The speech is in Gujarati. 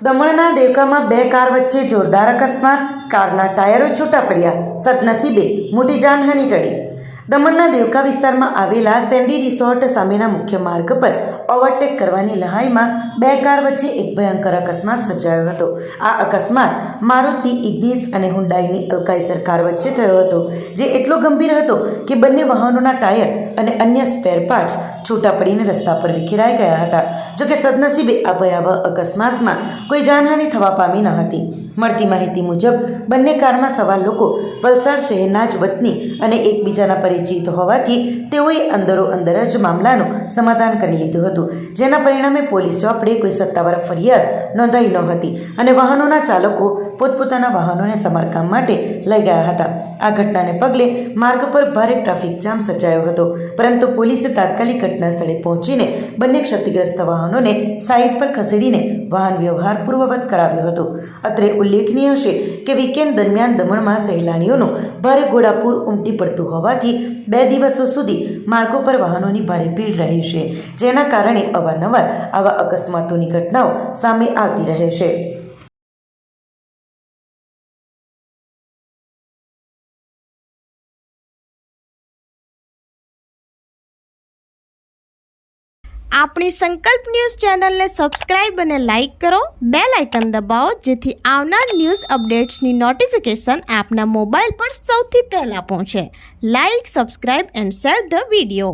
દમણના દેવકામાં બે કાર વચ્ચે જોરદાર અકસ્માત, કારના ટાયરો છૂટા પડ્યા, સદનસીબે મોટી જાનહાનિ ટળી। દમણના દેવકા વિસ્તારમાં આવેલા સેન્ડી રિસોર્ટ સામેના મુખ્ય માર્ગ પર ઓવરટેક કરવાની લહાઈમાં બે કાર વચ્ચે એક ભયંકર અકસ્માત સર્જાયો હતો। આ અકસ્માત મારુતિ ઇગ્નિસ અને હુન્ડાઈની અલ્કાઇસર કાર વચ્ચે થયો હતો, જે એટલો ગંભીર હતો કે બંને વાહનોના ટાયર અને અન્ય સ્પેર પાર્ટ્સ છૂટા પડીને રસ્તા પર વિખેરાઈ ગયા હતા। જોકે સદનસીબે આ ભયાવહ અકસ્માતમાં કોઈ જાનહાનિ થવા પામી ન હતી। મળતી માહિતી મુજબ બંને કારમાં સવાર લોકો વલસાડ શહેરના જ વતની અને એકબીજાના પરિચિત હોવાથી તેઓએ અંદરો અંદર જ મામલાનું સમાધાન કરી લીધું હતું, જેના પરિણામે પોલીસ ચોપડે કોઈ સત્તાવાર ફરિયાદ નોંધાઈ ન હતી અને વાહનોના ચાલકો પોતપોતાના વાહનોને સમારકામ માટે લઈ ગયા હતા। આ ઘટનાને પગલે માર્ગ પર ભારે ટ્રાફિક જામ સર્જાયો હતો, પરંતુ પોલીસે તાત્કાલિક ઘટના સ્થળે પહોંચીને બંને ક્ષતિગ્રસ્ત વાહનોને સાઈડ પર ખસેડીને વાહન વ્યવહાર પૂર્વવત કરાવ્યો હતો। અત્રે ઉલ્લેખનીય છે કે વીકેન્ડ દરમિયાન દમણમાં સહેલાણીઓનું ભારે ઘોડાપૂર ઉમટી પડતું હોવાથી 2 દિવસો સુધી માર્ગો પર વાહનોની ભારે ભીડ રહે છે, જેના કારણે અવારનવાર આવા અકસ્માતોની ઘટનાઓ સામે આવતી રહે છે। આપણી સંકલ્પ ન્યૂઝ ચેનલને સબસ્ક્રાઇબ અને લાઇક કરો, બેલ આઇકન દબાવો જેથી આવનાર ન્યૂઝ અપડેટ્સની નોટિફિકેશન આપના મોબાઈલ પર સૌથી પહેલા પહોંચે। Like, subscribe and share the video.